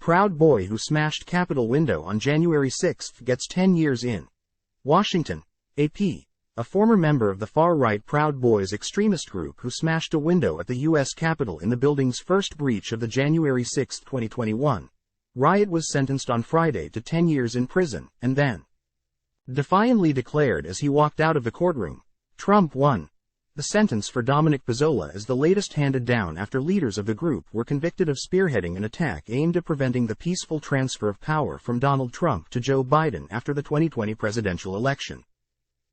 Proud Boy who smashed Capitol window on January 6 gets 10 years in. Washington, AP. A former member of the far-right Proud Boys extremist group who smashed a window at the U.S. Capitol in the building's first breach of the January 6, 2021 riot was sentenced on Friday to 10 years in prison, and then defiantly declared as he walked out of the courtroom, Trump won. The sentence for Dominic Pezzola is the latest handed down after leaders of the group were convicted of spearheading an attack aimed at preventing the peaceful transfer of power from Donald Trump to Joe Biden after the 2020 presidential election.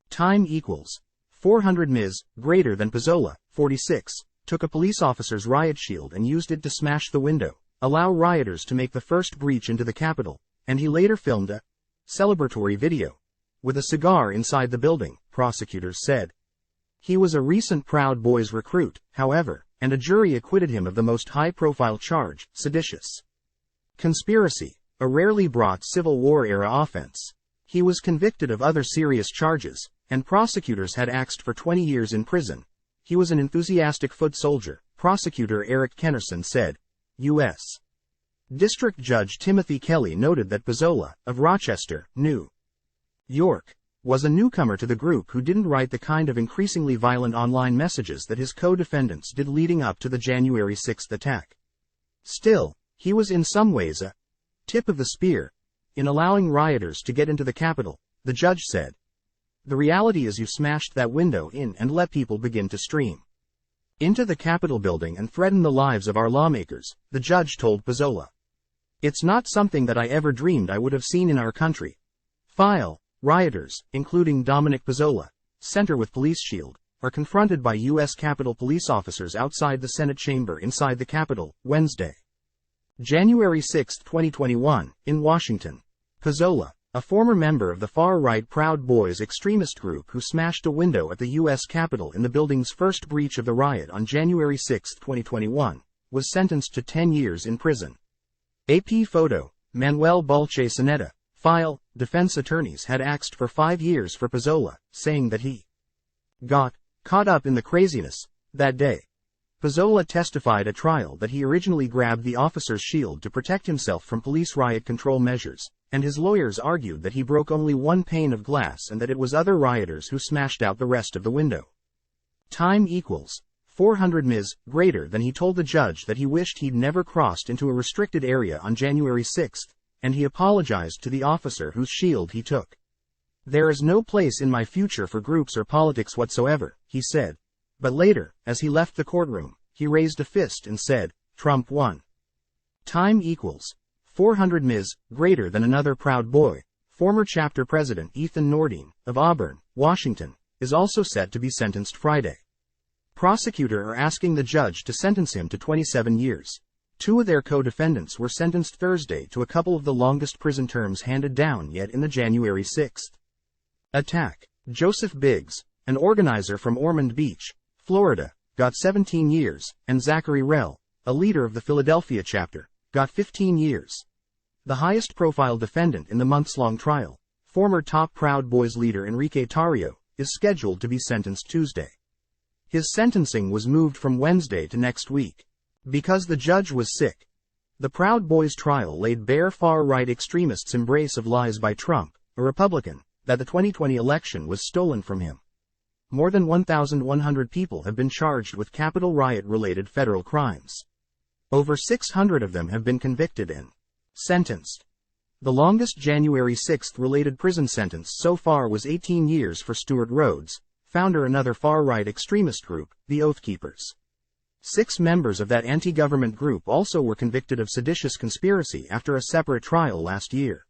Time equals 400 Ms. greater than Pezzola, 46, took a police officer's riot shield and used it to smash the window, allow rioters to make the first breach into the Capitol, and he later filmed a celebratory video with a cigar inside the building, prosecutors said. He was a recent Proud Boys recruit, however, and a jury acquitted him of the most high-profile charge, seditious conspiracy, a rarely brought Civil War-era offense. He was convicted of other serious charges, and prosecutors had asked for 20 years in prison. He was an enthusiastic foot soldier, prosecutor Eric Kennerson said. U.S. District Judge Timothy Kelly noted that Pezzola, of Rochester, New York, was a newcomer to the group who didn't write the kind of increasingly violent online messages that his co-defendants did leading up to the January 6 attack. Still, he was in some ways a tip of the spear in allowing rioters to get into the Capitol, the judge said. The reality is you smashed that window in and let people begin to stream into the Capitol building and threaten the lives of our lawmakers, the judge told Pezzola. It's not something that I ever dreamed I would have seen in our country. Rioters, including Dominic Pezzola, center with police shield, are confronted by U.S. Capitol police officers outside the Senate chamber inside the Capitol, Wednesday, January 6, 2021, in Washington. Pezzola, a former member of the far-right Proud Boys extremist group who smashed a window at the U.S. Capitol in the building's first breach of the riot on January 6, 2021, was sentenced to 10 years in prison. AP photo, Manuel Balche-Saneta. Defense attorneys had asked for 5 years for Pezzola, saying that he got caught up in the craziness that day. Pezzola testified at trial that he originally grabbed the officer's shield to protect himself from police riot control measures, and his lawyers argued that he broke only one pane of glass and that it was other rioters who smashed out the rest of the window. Time equals 400 Ms. greater than he told the judge that he wished he'd never crossed into a restricted area on January 6. And he apologized to the officer whose shield he took. There is no place in my future for groups or politics whatsoever, he said. But later, as he left the courtroom, he raised a fist and said, Trump won. Time equals 400 Ms. greater than another Proud Boy. Former chapter president Ethan Nordine, of Auburn, Washington, is also set to be sentenced Friday. Prosecutors are asking the judge to sentence him to 27 years. 2 of their co-defendants were sentenced Thursday to a couple of the longest prison terms handed down yet in the January 6 attack. Joseph Biggs, an organizer from Ormond Beach, Florida, got 17 years, and Zachary Rell, a leader of the Philadelphia chapter, got 15 years. The highest-profile defendant in the months-long trial, former top Proud Boys leader Enrique Tarrio, is scheduled to be sentenced Tuesday. His sentencing was moved from Wednesday to next week because the judge was sick. The Proud Boys trial laid bare far-right extremists' embrace of lies by Trump, a Republican, that the 2020 election was stolen from him. More than 1,100 people have been charged with Capitol riot-related federal crimes. Over 600 of them have been convicted and sentenced. The longest January 6 related prison sentence so far was 18 years for Stuart Rhodes, founder of another far-right extremist group, the Oath Keepers. 6 members of that anti-government group also were convicted of seditious conspiracy after a separate trial last year.